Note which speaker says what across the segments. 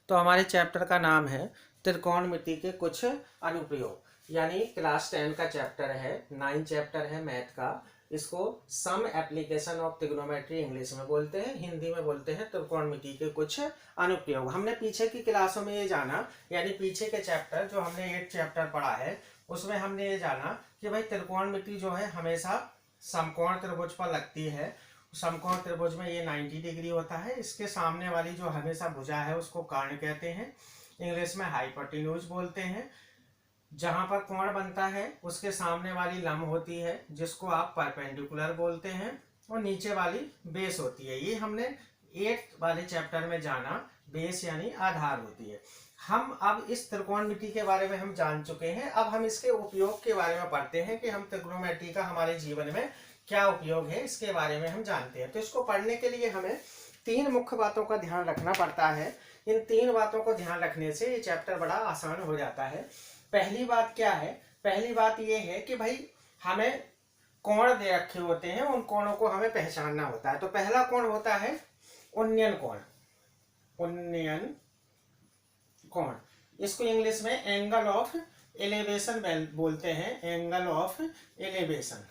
Speaker 1: तो हमारे चैप्टर का नाम है त्रिकोणमिति के कुछ अनुप्रयोग, यानी क्लास 10 का चैप्टर है, 9 चैप्टर है मैथ का। इसको some application of trigonometry English में बोलते हैं, हिंदी में बोलते हैं त्रिकोणमिति के कुछ अनुप्रयोग। हमने पीछे की क्लासों में ये जाना, यानी पीछे के चैप्टर जो हमने 8 चैप्टर पढ़ा है उसमें हमने ये जाना कि भाई त्रिकोणमिति जो है हमेशा समकोण त्रिभुज पर लगती है। समकोण त्रिभुज में ये 90 डिग्री होता है। इसके सामने वाली जो हमेशा भुजा है उसको कर्ण कहते हैं, इंग्लिश में हाइपोटेन्यूज बोलते हैं। जहां पर कोण बनता है उसके सामने वाली लंब होती है जिसको आप परपेंडिकुलर बोलते हैं, और नीचे वाली बेस होती है। ये हमने 8 वाले चैप्टर में जाना, बेस यानी आधार होती है। हम अब इस त्रिकोणमिति के बारे में हम जान चुके हैं। अब हम इसके उपयोग के बारे में पढ़ते हैं कि हम त्रिकोणमिति का हमारे जीवन में क्या उपयोग है, इसके बारे में हम जानते हैं। तो इसको पढ़ने के लिए हमें 3 मुख्य बातों का ध्यान रखना पड़ता है। इन 3 बातों को ध्यान रखने से ये चैप्टर बड़ा आसान हो जाता है। पहली बात क्या है? पहली बात ये है कि भाई हमें कोण दे रखे होते हैं, उन कोणों को हमें पहचानना होता है। तो पहला कोण होता है उन्नयन कोण। उन्नयन कोण, इसको इंग्लिश में एंगल ऑफ एलिवेशन बोलते हैं, एंगल ऑफ एलिवेशन।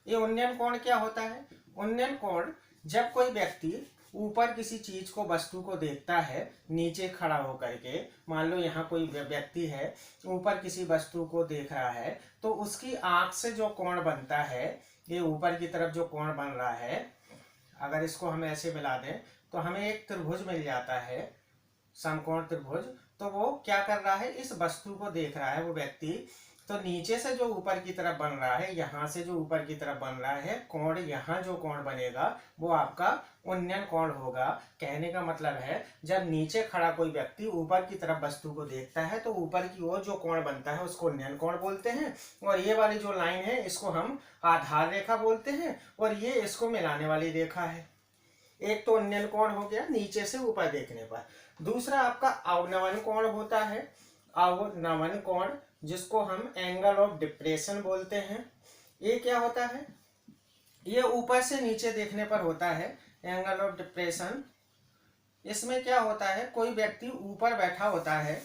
Speaker 1: ये उन्नयन कोण क्या होता है? उन्नयन कोण जब कोई व्यक्ति ऊपर किसी चीज को, वस्तु को देखता है नीचे खड़ा होकर के, मान लो यहाँ कोई व्यक्ति है ऊपर किसी वस्तु को देख रहा है, तो उसकी आंख से जो कोण बनता है, ये ऊपर की तरफ जो कोण बन रहा है, अगर इसको हम ऐसे मिला दें तो हमें एक त्रिभुज मिल जाता है, समकोण त्रिभुज। तो वो क्या कर रहा है, इस वस्तु को देख रहा है वो व्यक्ति। तो नीचे से जो ऊपर की तरफ बन रहा है, यहाँ से जो ऊपर की तरफ बन रहा है कोण, यहाँ जो कोण बनेगा वो आपका उन्नयन कोण होगा। कहने का मतलब है जब नीचे खड़ा कोई व्यक्ति ऊपर की तरफ वस्तु को देखता है तो ऊपर की ओर जो कोण बनता है उसको उन्नयन कोण बोलते हैं। और ये वाली जो लाइन है इसको हम आधार रेखा बोलते हैं, और ये इसको मिलाने वाली रेखा है। एक तो उन्नयन कोण हो गया नीचे से ऊपर देखने पर। दूसरा आपका अवनमन कोण होता है, अवनमन कोण, जिसको हम एंगल ऑफ डिप्रेशन बोलते हैं। ये क्या होता है? ये ऊपर से नीचे देखने पर होता है, एंगल ऑफ डिप्रेशन। इसमें क्या होता है, कोई व्यक्ति ऊपर बैठा होता है,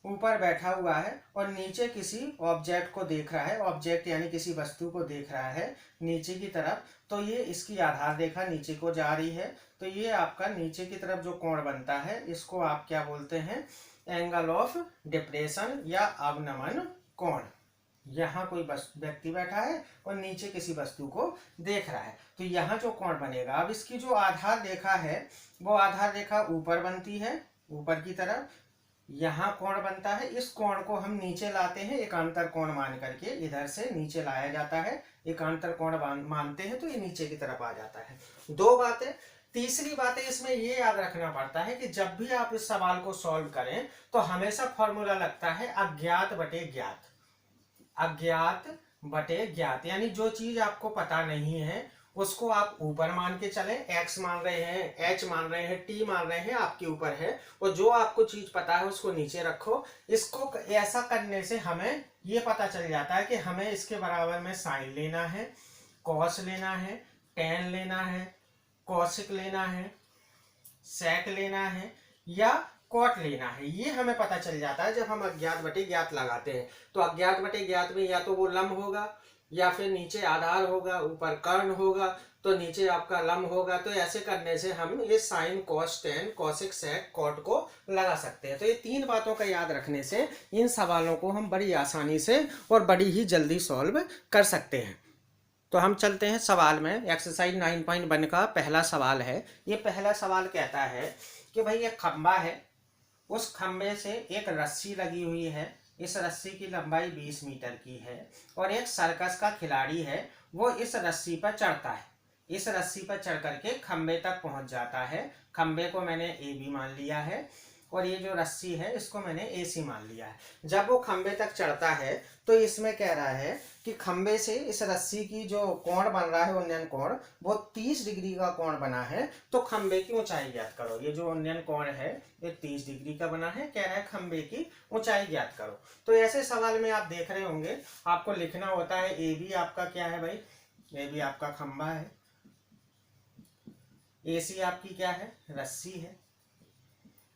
Speaker 1: ऊपर बैठा हुआ है और नीचे किसी ऑब्जेक्ट को देख रहा है, ऑब्जेक्ट यानी किसी वस्तु को देख रहा है नीचे की तरफ। तो ये इसकी आधार रेखा नीचे को जा रही है, तो ये आपका नीचे की तरफ जो कोण बनता है इसको आप क्या बोलते हैं? एंगल ऑफ डिप्रेशन या अवनमन कोण। यहाँ कोई व्यक्ति बैठा है और नीचे किसी वस्तु को देख रहा है, तो यहाँ जो कोण बनेगा, अब इसकी जो आधार रेखा है वो आधार रेखा ऊपर बनती है, ऊपर की तरफ यहाँ कोण बनता है। इस कोण को हम नीचे लाते हैं एकांतर कोण मान करके, इधर से नीचे लाया जाता है, एकांतर कोण मानते हैं, तो ये नीचे की तरफ आ जाता है। 2 बातें। तीसरी बात है इसमें ये याद रखना पड़ता है कि जब भी आप इस सवाल को सॉल्व करें तो हमेशा फॉर्मूला लगता है अज्ञात बटे ज्ञात। अज्ञात बटे ज्ञात, यानी जो चीज आपको पता नहीं है उसको आप ऊपर मान के चले, x मान रहे हैं, h मान रहे हैं, t मान रहे हैं, आपके ऊपर है। और जो आपको चीज पता है उसको नीचे रखो। इसको ऐसा करने से हमें ये पता चल जाता है कि हमें इसके बराबर में साइन लेना है, कॉस लेना है, टेन लेना है, कौशिक लेना है, सेक लेना है या कॉट लेना है। ये हमें पता चल जाता है जब हम अज्ञात बटे ज्ञात लगाते हैं। तो अज्ञात बटे ज्ञात में या तो वो लंब होगा, या फिर नीचे आधार होगा, ऊपर कर्ण होगा, तो नीचे आपका लंब होगा। तो ऐसे करने से हम ये साइन, कॉस, टेन, कौशिक, सेक, कॉट को लगा सकते हैं। तो ये 3 बातों का याद रखने से इन सवालों को हम बड़ी आसानी से और बड़ी ही जल्दी सॉल्व कर सकते हैं। तो हम चलते हैं सवाल में। एक्सरसाइज 9.1 का पहला सवाल है। ये पहला सवाल कहता है कि भाई एक खंबा है, उस खंबे से एक रस्सी लगी हुई है, इस रस्सी की लंबाई 20 मीटर की है, और एक सर्कस का खिलाड़ी है, वो इस रस्सी पर चढ़ता है। इस रस्सी पर चढ़ करके खंबे तक पहुंच जाता है। खंबे को मैंने ए बी मान लिया है, और ये जो रस्सी है इसको मैंने ए सी मान लिया है। जब वो खंबे तक चढ़ता है तो इसमें कह रहा है कि खंबे से इस रस्सी की जो कोण बन रहा है, उन्नयन कोण, वो 30 डिग्री का कोण बना है। तो खंबे की ऊंचाई ज्ञात करो। ये जो उन्नयन कोण है ये 30 डिग्री का बना है, कह रहा है खंबे की ऊंचाई ज्ञात करो। तो ऐसे सवाल में आप देख रहे होंगे आपको लिखना होता है ए बी आपका क्या है भाई? ए बी आपका खंबा है, ए सी आपकी क्या है? रस्सी है,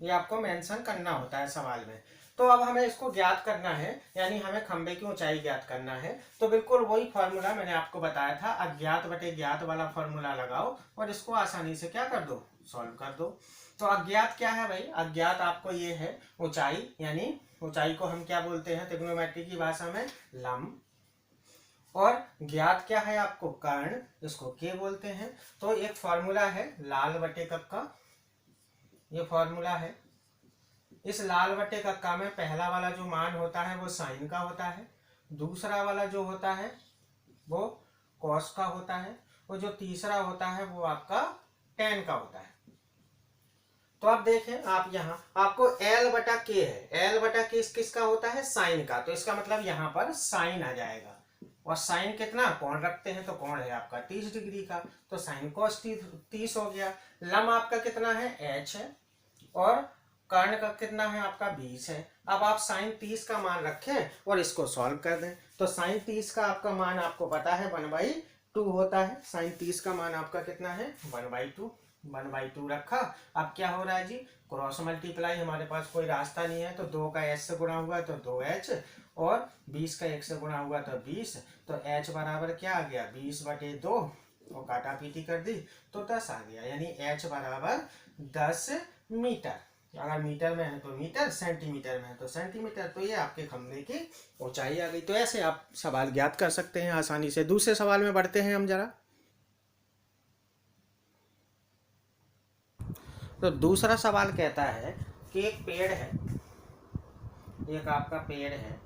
Speaker 1: ये आपको मेंशन करना होता है सवाल में। तो अब हमें इसको ज्ञात करना है, यानी हमें खंभे की ऊंचाई ज्ञात करना है। तो बिल्कुल वही फॉर्मूला मैंने आपको बताया था, अज्ञात बटे ज्ञात वाला फॉर्मूला लगाओ और इसको आसानी से क्या कर दो, सॉल्व कर दो। तो अज्ञात क्या है भाई, अज्ञात आपको ये है ऊंचाई, यानी ऊंचाई को हम क्या बोलते हैं त्रिग्नोमेट्री की भाषा में, लंब। और ज्ञात क्या है आपको, कर्ण, इसको के बोलते हैं। तो एक फॉर्मूला है लाल बटे कक्का, ये फॉर्मूला है। इस लाल बटे कक्का में पहला वाला जो मान होता है वो साइन का होता है, दूसरा वाला जो होता है वो कॉस का होता है, और जो तीसरा होता है वो आपका टेन का होता है। तो आप देखें, आप यहाँ आपको एल बटा के है, एल बटा के किसका होता है, साइन का। तो इसका मतलब यहाँ पर साइन आ जाएगा। और साइन कितना, कोण रखते हैं तो कोण है आपका 30 डिग्री का, तो साइन कॉस 30 हो गया। लम आपका कितना है, एच है, और कर्ण का कितना है आपका 20 है। अब आप साइन 30 का मान रखें और इसको सॉल्व कर दें। तो साइन 30 का आपका मान आपको पता है 1/2 होता है। साइन 30 का मान आपका कितना है, 1/2, 1/2 रखा। अब क्या हो रहा है जी, क्रॉस मल्टीप्लाई, हमारे पास कोई रास्ता नहीं है, तो 2 का h से गुणा हुआ तो 2h, और 20 का 1 से गुणा हुआ तो 20। तो h बराबर क्या आ गया, 20/2, और काटा पीटी कर दी तो 10 आ गया, यानी h बराबर 10 मीटर। अगर मीटर में है तो मीटर, सेंटीमीटर में है तो सेंटीमीटर। तो ये आपके खंभे की ऊंचाई आ गई। तो ऐसे आप सवाल ज्ञात कर सकते हैं आसानी से। दूसरे सवाल में बढ़ते हैं हम जरा। तो दूसरा सवाल कहता है कि एक पेड़ है, एक आपका पेड़ है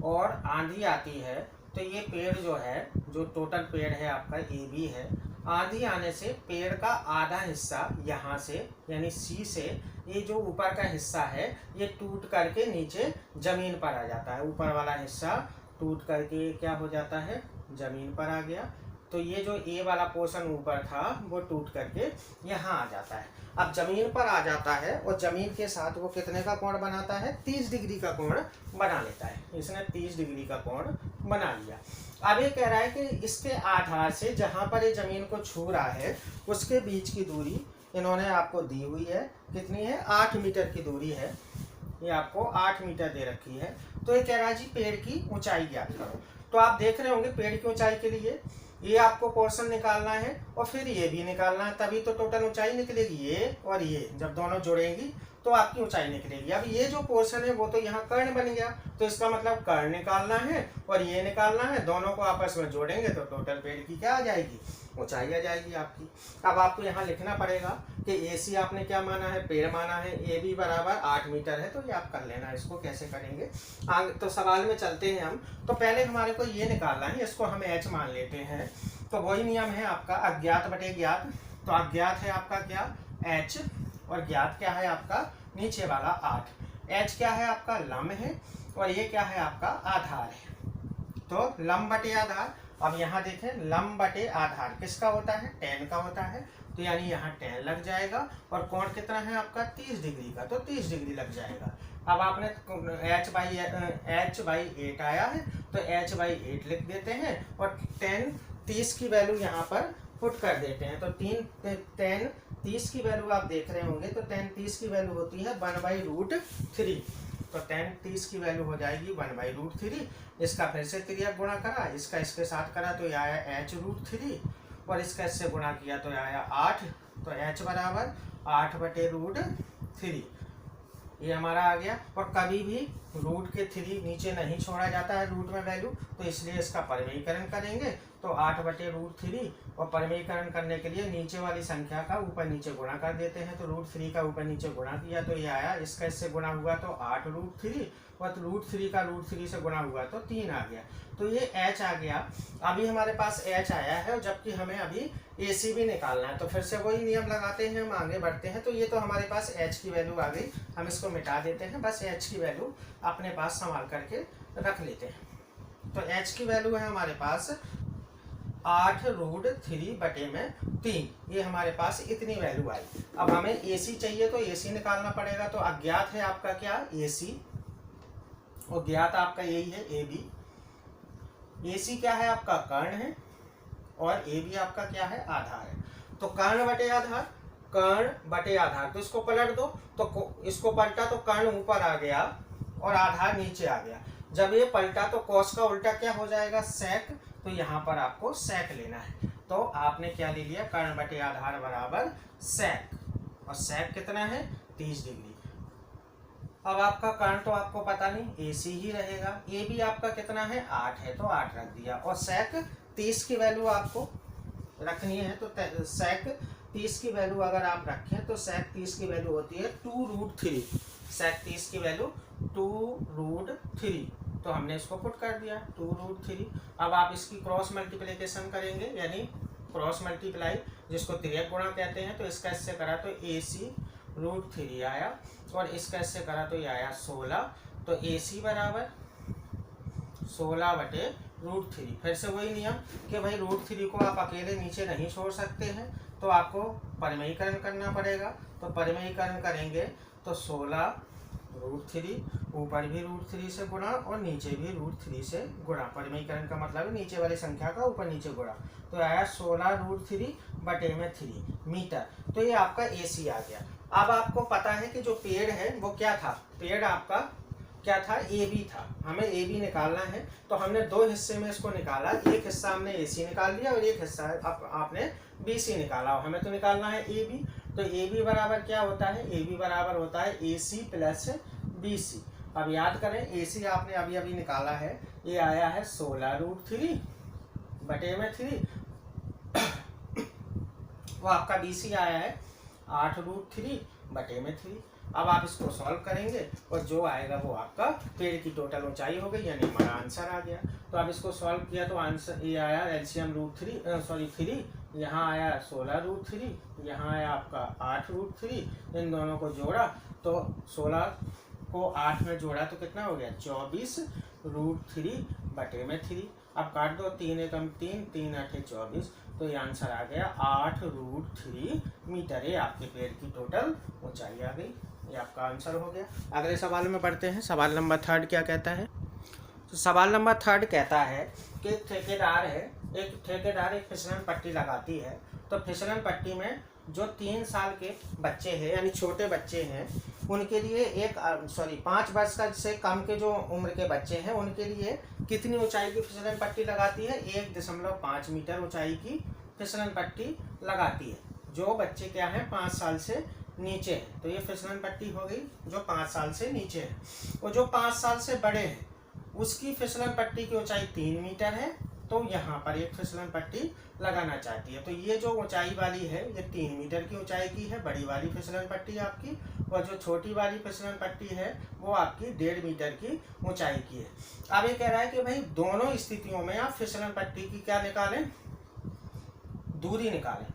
Speaker 1: और आंधी आती है। तो ये पेड़ जो है, जो टोटल पेड़ है आपका ए बी है, आंधी आने से पेड़ का आधा हिस्सा यहाँ से यानी सी से, ये जो ऊपर का हिस्सा है ये टूट करके नीचे जमीन पर आ जाता है। ऊपर वाला हिस्सा टूट करके क्या हो जाता है, जमीन पर आ गया। तो ये जो ए वाला पोर्शन ऊपर था वो टूट करके यहाँ आ जाता है। अब जमीन पर आ जाता है और जमीन के साथ वो कितने का कोण बनाता है, 30 डिग्री का कोण बना लेता है। इसने 30 डिग्री का कोण बना लिया। अब ये कह रहा है कि इसके आधार से जहाँ पर ये जमीन को छू रहा है उसके बीच की दूरी इन्होंने आपको दी हुई है, कितनी है, 8 मीटर की दूरी है। ये आपको 8 मीटर दे रखी है। तो ये कह रहा है जी पेड़ की ऊंचाई ज्ञात करो। तो आप देख रहे होंगे पेड़ की ऊंचाई के लिए ये आपको पोर्शन निकालना है और फिर ये भी निकालना है, तभी तो टोटल ऊंचाई निकलेगी। ये और ये जब दोनों जुड़ेंगी तो आपकी ऊंचाई निकलेगी। अब ये जो पोर्शन है वो तो यहाँ कर्ण बन गया, तो इसका मतलब कर्ण निकालना है और ये निकालना है, दोनों को आपस में जोड़ेंगे तो टोटल पेड़ की क्या आ जाएगी, ऊंचाई आ जाएगी आपकी। अब आपको यहाँ लिखना पड़ेगा कि ए सी आपने क्या माना है, पेड़ माना है, ए बी बराबर 8 मीटर है। तो ये आप कर लेना, इसको कैसे करेंगे आगे। तो सवाल में चलते हैं हम। तो पहले हमारे को ये निकालना है, इसको हम एच मान लेते हैं। तो वही नियम है आपका अज्ञात बटे ज्ञात। तो अज्ञात है आपका क्या, एच, और ज्ञात क्या है आपका नीचे वाला 8। एच क्या है आपका लंब है, और ये क्या है आपका आधार है। तो लंब बटे आधार। अब यहाँ देखें, लंब बटे आधार किसका होता है, टेन का होता है। तो यानी यहाँ टेन लग जाएगा, और कोण कितना है आपका 30 डिग्री का, तो 30 डिग्री लग जाएगा। अब आपने h/8 आया है तो h/8 लिख देते हैं, और 30 की वैल्यू यहाँ पर पुट कर देते हैं। तो 30 की वैल्यू आप देख रहे होंगे, तो 30 की वैल्यू होती है 1/√3। तो 30 की वैल्यू हो जाएगी 1/√3। इसका फिर से तिर्यक गुणा करा, इसका इसके साथ करा तो ये आया h√3, और इसका इससे गुणा किया तो आया 8। तो h बराबर 8/√3 ये हमारा आ गया। और कभी भी रूट के 3 नीचे नहीं छोड़ा जाता है रूट में वैल्यू, तो इसलिए इसका परिमेयीकरण करेंगे। तो 8/√3, और परिमेयीकरण करने के लिए नीचे वाली संख्या का ऊपर नीचे गुणा कर देते हैं। तो √3 का ऊपर नीचे गुणा किया तो ये आया, इसका इससे गुणा हुआ तो 8√3, और √3 का √3 से गुणा हुआ तो 3 आ गया। तो ये h आ गया। अभी हमारे पास h आया है, जबकि हमें अभी AC भी निकालना है। तो फिर से वही नियम लगाते हैं, हम आगे बढ़ते हैं। तो ये तो हमारे पास h की वैल्यू आ गई, हम इसको मिटा देते हैं, बस h की वैल्यू अपने पास संभाल करके रख लेते हैं। तो h की वैल्यू है हमारे पास 8√3/3, ये हमारे पास इतनी वैल्यू आई। अब हमें AC चाहिए तो AC निकालना पड़ेगा। तो अज्ञात है आपका क्या, AC, और ज्ञात आपका यही है AB। AC क्या है आपका कर्ण है, और AB आपका क्या है, आधार है। तो कर्ण बटे आधार, कर्ण बटे आधार, तो इसको पलट दो, तो इसको पलटा तो कर्ण ऊपर आ गया और आधार नीचे आ गया। जब ये पलटा तो कॉस का उल्टा क्या हो जाएगा, सेक, तो यहाँ पर आपको सेक लेना है। तो आपने क्या ले लिया, कर्ण बटे आधार बराबर सेक, और सेक कितना है 30 डिग्री। अब आपका कर्ण तो आपको पता नहीं, AC ही रहेगा। AB आपका कितना है 8 है, तो 8 रख दिया, और सेक 30 की वैल्यू आपको रखनी है, तो सेक 30 की वैल्यू अगर आप रखें तो सेक 30 की वैल्यू होती है 2√3। सेक 30 की वैल्यू 2√3, तो हमने इसको पुट कर दिया 2√3। अब आप इसकी क्रॉस मल्टीप्लिकेशन करेंगे, यानी क्रॉस मल्टीप्लाई जिसको तिर्यक गुणा कहते हैं, तो इसका इससे करा तो AC√3 आया, और इसका इससे करा तो ये आया 16, तो AC बराबर 16/√3। फिर से वही नियम कि भाई √3 को आप अकेले नीचे नहीं छोड़ सकते हैं, तो आपको परिमेयीकरण करना पड़ेगा। तो परिमेयीकरण करेंगे तो 16√3, ऊपर भी √3 से गुणा और नीचे भी √3 से गुणा। परिमेयीकरण का मतलब है नीचे वाली संख्या का ऊपर नीचे गुणा, तो आया 16√3/3 मीटर। तो ये आपका AC आ गया। अब आपको पता है कि जो पेड़ है वो क्या था, पेड़ आपका क्या था, AB था। हमें AB निकालना है, तो हमने दो हिस्से में इसको निकाला, एक हिस्सा हमने AC निकाल लिया और एक हिस्सा आपने BC निकाला। हमें तो निकालना है AB, तो AB बराबर क्या होता है, AB बराबर होता है AC प्लस BC। अब याद करें AC आपने अभी अभी निकाला है, ये आया है 16√3/3, वो आपका BC आया है 8√3/3। अब आप इसको सॉल्व करेंगे और जो आएगा वो आपका पेड़ की टोटल ऊंचाई हो गई, यानी हमारा आंसर आ गया। तो अब इसको सॉल्व किया तो आंसर ये आया LCM √3, यहाँ आया 16√3, यहाँ आया आपका 8√3। इन दोनों को जोड़ा तो 16 को 8 में जोड़ा तो कितना हो गया 24√3/3। अब काट दो, 3 एकम 3, 3 8 24, तो ये आंसर आ गया 8√3 मीटर। ये आपके पेड़ की टोटल ऊंचाई आ गई, ये आपका आंसर हो गया। अगले सवाल में पढ़ते हैं। सवाल नंबर 3 क्या कहता है, तो सवाल नंबर 3 कहता है कि एक ठेकेदार एक फिसलन पट्टी लगाती है, तो फिसलन पट्टी में जो 3 साल के बच्चे हैं यानी छोटे बच्चे हैं उनके लिए 5 वर्ष का से कम के जो उम्र के बच्चे हैं उनके लिए कितनी ऊंचाई की फिसलन पट्टी लगाती है, 1.5 मीटर ऊंचाई की फिसलन पट्टी लगाती है। जो बच्चे क्या है 5 साल से नीचे है, तो ये फिसलन पट्टी हो गई जो 5 साल से नीचे है। और जो 5 साल से बड़े हैं उसकी फिसलन पट्टी की ऊंचाई 3 मीटर है, तो यहाँ पर एक फिसलन पट्टी लगाना चाहती है। तो ये जो ऊंचाई वाली है ये 3 मीटर की ऊंचाई की है, बड़ी वाली फिसलन पट्टी आपकी, और जो छोटी वाली फिसलन पट्टी है वो आपकी 1.5 मीटर की ऊंचाई की है। अब ये कह रहा है कि भाई दोनों स्थितियों में आप फिसलन पट्टी की क्या निकालें, दूरी निकालें,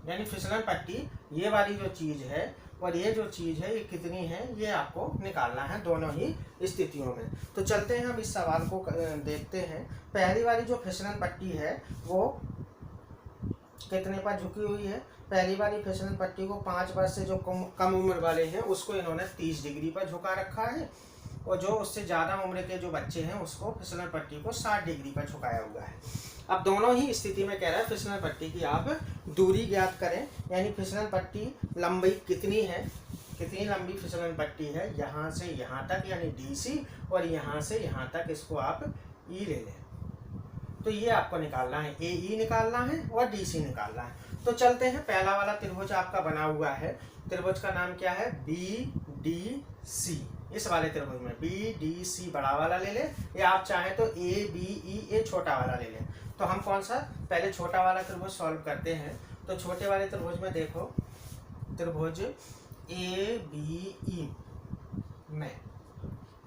Speaker 1: यानी फिसलन पट्टी ये वाली जो चीज़ है और ये जो चीज़ है ये कितनी है ये आपको निकालना है दोनों ही स्थितियों में। तो चलते हैं हम इस सवाल को देखते हैं। पहली वाली जो फिसलन पट्टी है वो कितने पर झुकी हुई है, पहली वाली फिसलन पट्टी को 5 वर्ष से जो कम उम्र वाले हैं उसको इन्होंने 30 डिग्री पर झुका रखा है, और जो उससे ज़्यादा उम्र के जो बच्चे हैं उसको फिसलन पट्टी को 60 डिग्री पर झुकाया हुआ है। अब दोनों ही स्थिति में कह रहा है फिसलन पट्टी की आप दूरी ज्ञात करें, यानी फिसलन पट्टी लंबाई कितनी है, कितनी लंबी फिसलन पट्टी है यहाँ से यहाँ तक यानी DC, और यहाँ से यहाँ तक इसको आप E ले लें। तो ये आपको निकालना है, AE निकालना है और DC निकालना है। तो चलते हैं, पहला वाला त्रिभुज आपका बना हुआ है, त्रिभुज का नाम क्या है BDC। इस वाले त्रिभुज में BDC बड़ा वाला ले लें, या आप चाहें तो ABEA छोटा वाला ले लें। तो हम कौन सा पहले छोटा वाला त्रिभुज सॉल्व करते हैं। तो छोटे वाले त्रिभुज में देखो, त्रिभुज ABE में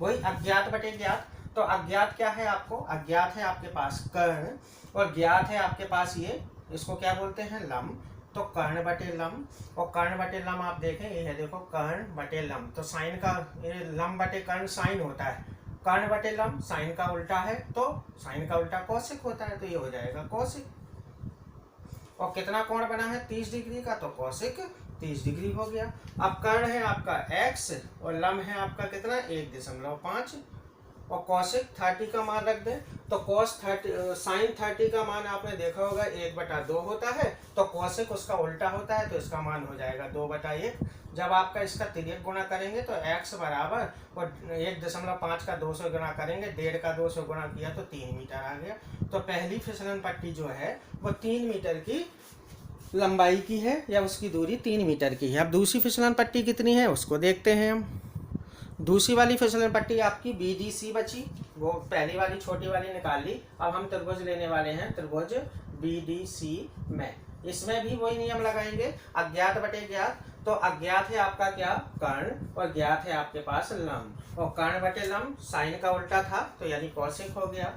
Speaker 1: वही अज्ञात बटे ज्ञात। तो अज्ञात क्या है आपको, अज्ञात है आपके पास कर्ण, और ज्ञात है आपके पास ये, इसको क्या बोलते हैं लंब। तो कर्ण बटे लंब, और कर्ण बटे लंब आप देखें ये है, देखो कर्ण बटे लंब, तो साइन का लंब बटे कर्ण साइन होता है, कर्ण बटे लंब साइन का उल्टा है, तो साइन का उल्टा कोसिक होता है, तो ये हो जाएगा कोसिक। और कितना कोण बना है 30 डिग्री का, तो कोसिक 30 डिग्री हो गया। अब कर्ण है आपका x और लंब है आपका कितना 1.5, और कॉसेक 30 का मान रख दें, तो कॉस 30 साइन 30 का मान आपने देखा होगा 1/2 होता है, तो कॉसेक उसका उल्टा होता है, तो इसका मान हो जाएगा 2/1। जब आपका इसका तिर्यक गुणा करेंगे तो x बराबर, और 1.5 का 2 से गुणा करेंगे, 1.5 का 2 से गुणा किया तो 3 मीटर आ गया। तो पहली फिसलन पट्टी जो है वो 3 मीटर की लंबाई की है, या उसकी दूरी 3 मीटर की है। अब दूसरी फिसलन पट्टी कितनी है उसको देखते हैं हम। दूसरी वाली फिसलन पट्टी आपकी BDC बची, वो पहली वाली छोटी वाली निकाल ली। अब हम त्रिभुज लेने वाले हैं, त्रिभुज BDC में। इसमें भी वही नियम लगाएंगे, अज्ञात बटे ज्ञात। तो अज्ञात है आपका क्या, कर्ण, और ज्ञात है आपके पास लंब। और कर्ण बटे लंब साइन का उल्टा था, तो यानी कौशिक हो गया।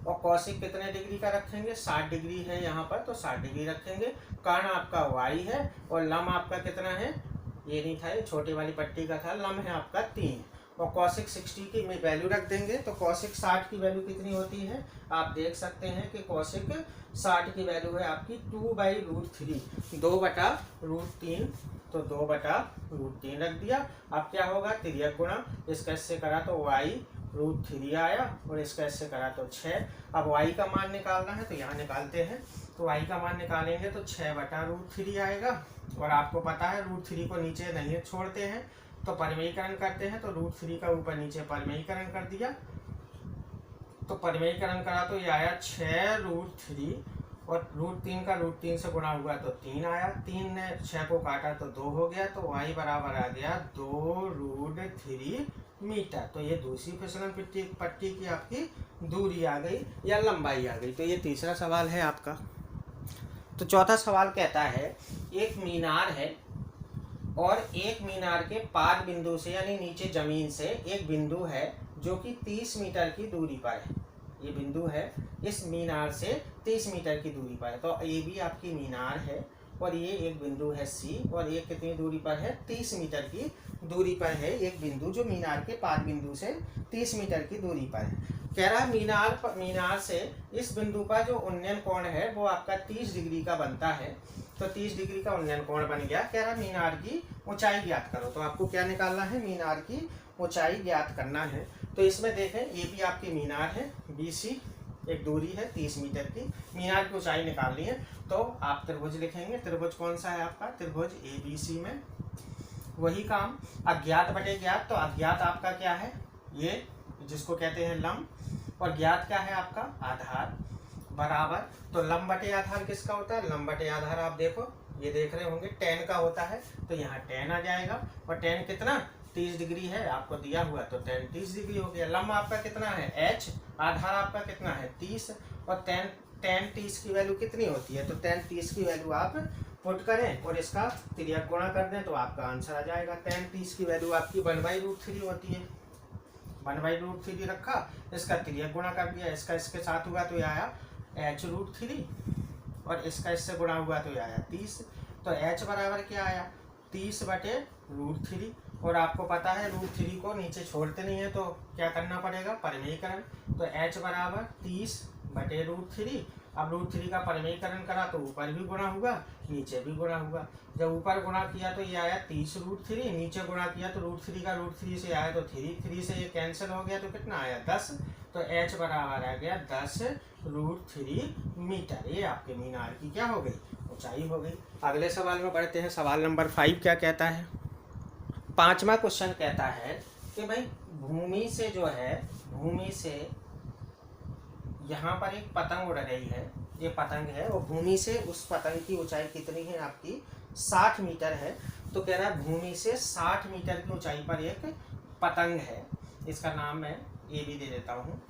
Speaker 1: और कौशिक कितने डिग्री का रखेंगे, 60 डिग्री है यहाँ पर, तो 60 डिग्री रखेंगे। कर्ण आपका y है, और लंब आपका कितना है, ये नहीं था, ये छोटी वाली पट्टी का था, लंब है आपका 3। और कौशिक 60 की वैल्यू रख देंगे, तो कौशिक 60 की वैल्यू कितनी होती है, आप देख सकते हैं कि कौशिक 60 की वैल्यू है आपकी 2/√3, 2/√3, तो 2/√3 रख दिया। अब क्या होगा, तिर्यक गुणा, इसका इससे करा तो y√3 आया, और इसका इससे करा तो 6। अब y का मान निकालना है, तो यहाँ निकालते हैं। तो y का मान निकालेंगे तो 6/√3 आएगा। और आपको पता है √3 को नीचे नहीं छोड़ते हैं, तो परिमेयीकरण करते हैं, तो √3 का ऊपर नीचे परिमेयीकरण कर दिया। तो परिमेयीकरण करा तो ये आया 6√3, और √3 का √3 से गुणा हुआ तो 3 आया, 3 ने 6 को काटा तो 2 हो गया, तो y बराबर आ गया 2√3 मीटर। तो ये दूसरी फिसलन पट्टी की आपकी दूरी आ गई, या लंबाई आ गई। तो ये तीसरा सवाल है आपका। तो चौथा सवाल कहता है, एक मीनार है, और एक मीनार के पाद बिंदु से, यानी नीचे जमीन से एक बिंदु है जो कि 30 मीटर की दूरी पर है। ये बिंदु है इस मीनार से 30 मीटर की दूरी पर है। तो ये भी आपकी मीनार है, और ये एक बिंदु है C, और ये कितनी दूरी पर है, 30 मीटर की दूरी पर है एक बिंदु, जो मीनार के पाद बिंदु से 30 मीटर की दूरी पर है। कह रहा है मीनार से इस बिंदु का जो उन्नयन कोण है वो आपका 30 डिग्री का बनता है। तो 30 डिग्री का उन्नयन कोण बन गया। कह रहा है मीनार की ऊंचाई ज्ञात करो। तो आपको क्या निकालना है, मीनार की ऊंचाई ज्ञात करना है। तो इसमें देखें, ये भी आपकी मीनार है, BC एक दूरी है 30 मीटर की, मीनार की ऊंचाई निकालनी है। तो आप त्रिभुज लिखेंगे। त्रिभुज कौन सा है आपका, त्रिभुज ABC में। वही काम, अज्ञात बटे ज्ञात। तो अज्ञात आपका क्या है, ये जिसको कहते हैं लंब, और ज्ञात क्या है आपका, आधार, बराबर। तो लंब बटे आधार किसका होता है, लंब बटे आधार आप देखो, ये देख रहे होंगे tan का होता है, तो यहाँ tan आ जाएगा। और tan कितना, 30 डिग्री है आपको दिया हुआ, तो tan 30 डिग्री हो गया। लंब आपका कितना है h, आधार आपका कितना है 30, और tan 30 की वैल्यू कितनी होती है, तो tan 30 की वैल्यू आप पुट करें और इसका तिर्यक गुणा कर दें, तो आपका आंसर आ जाएगा। tan 30 की वैल्यू आपकी 1/√3 होती है, 1/√3 रखा, इसका तिर्यक गुणा कर दिया, इसका इसके साथ हुआ तो ये आया h√3, और इसका इससे गुणा हुआ तो ये आया 30। तो h बराबर क्या आया, 30/√3। और आपको पता है √3 को नीचे छोड़ते नहीं है, तो क्या करना पड़ेगा, परिमेयीकरण। तो h बराबर 30/√3। अब √3 का परिमेयीकरण करा तो ऊपर भी गुणा हुआ, नीचे भी गुणा हुआ। जब ऊपर गुणा किया तो ये आया 30√3, नीचे गुणा किया तो √3 का √3 से आया तो 3 से ये कैंसिल हो गया, तो कितना आया 10। तो h बराबर आ गया 10√3 मीटर। ये आपके मीनार की क्या हो गई, ऊंचाई हो गई। अगले सवाल में बढ़ते हैं। सवाल नंबर 5 क्या कहता है, 5वां क्वेश्चन कहता है कि भाई भूमि से जो है, भूमि से यहाँ पर एक पतंग उड़ रही है, ये पतंग है, और भूमि से उस पतंग की ऊंचाई कितनी है आपकी, 60 मीटर है। तो कह रहा है भूमि से 60 मीटर की ऊंचाई पर एक पतंग है, इसका नाम मैं ये भी दे देता हूँ,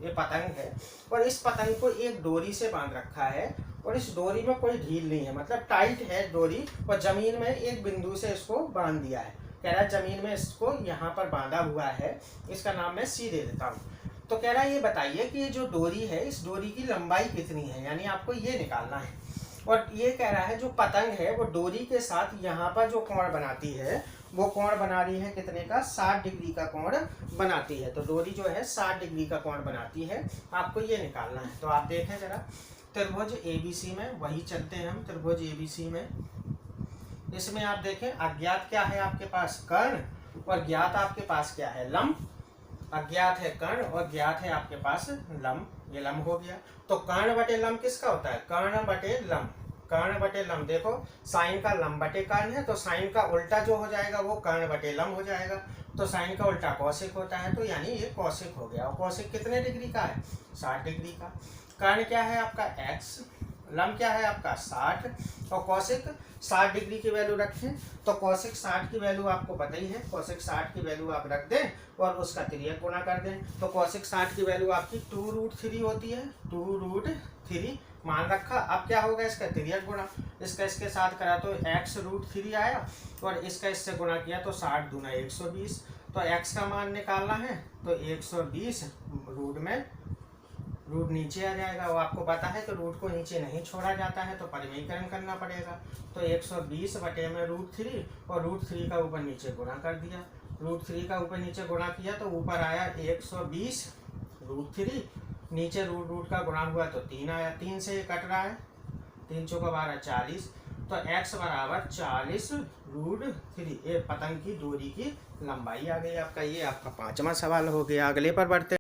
Speaker 1: ये पतंग है, और इस पतंग को एक डोरी से बांध रखा है, और इस डोरी में कोई ढील नहीं है, मतलब टाइट है डोरी, और जमीन में एक बिंदु से इसको बांध दिया है। कह रहा है जमीन में इसको यहाँ पर बांधा हुआ है, इसका नाम मैं C दे देता हूँ। तो कह रहा है ये बताइए कि ये जो डोरी है, इस डोरी की लंबाई कितनी है, यानी आपको ये निकालना है। और ये कह रहा है जो पतंग है वो डोरी के साथ यहाँ पर जो कोण बनाती है, वो कोण बना रही है कितने का, 60 डिग्री का कोण बनाती है। तो डोरी जो है 60 डिग्री का कोण बनाती है, आपको ये निकालना है। तो आप देखें जरा, त्रिभुज ABC में वही चलते हैं हम, त्रिभुज ABC में। इसमें आप देखें, अज्ञात क्या है आपके पास, कर्ण, और ज्ञात आपके पास क्या है, लंब। अज्ञात है कर्ण और ज्ञात है आपके पास लंब, ये लंब हो गया। तो कर्ण बटे लंब किसका होता है? कर्ण बटे लंब। कर्ण बटे लंब, देखो साइन का लंब बटे कर्ण है, तो साइन का उल्टा जो हो जाएगा वो कर्ण बटे लंब हो जाएगा। तो साइन का उल्टा कौशिक होता है, तो यानी ये कौशिक हो गया। और कौशिक कितने डिग्री का है? 60 डिग्री का। कर्ण क्या है आपका? x, लंब क्या है आपका? 60, और कौशिक 60 डिग्री की वैल्यू रखें, तो कौशिक 60 की वैल्यू आपको पता ही है, कौशिक 60 की वैल्यू आप रख दें और उसका तिर्यक गुणा कर दें। तो कौशिक 60 की वैल्यू आपकी 2√3 होती है, 2√3 मान रखा। अब क्या होगा? इसका तिर्यक गुणा, इसका इसके साथ करा तो x√3 आया, और इसका इससे गुणा किया तो 60 दूना 120। तो x का मान निकालना है तो 120 रूट में, रूट नीचे आ जाएगा। वो आपको पता है कि रूट को नीचे नहीं छोड़ा जाता है, तो परिमेयीकरण करना पड़ेगा। तो 120 बटे में √3, और √3 का ऊपर नीचे गुणा कर दिया। √3 का ऊपर नीचे गुणा किया तो ऊपर आया 120 √3, नीचे रूट का गुणा हुआ तो 3 आया। 3 से ये कट रहा है, 3 चौका 12 40, तो x बराबर 40√3। ये पतंग की डोरी की लंबाई आ गई आपका। ये आपका 5वां सवाल हो गया। अगले पर बढ़ते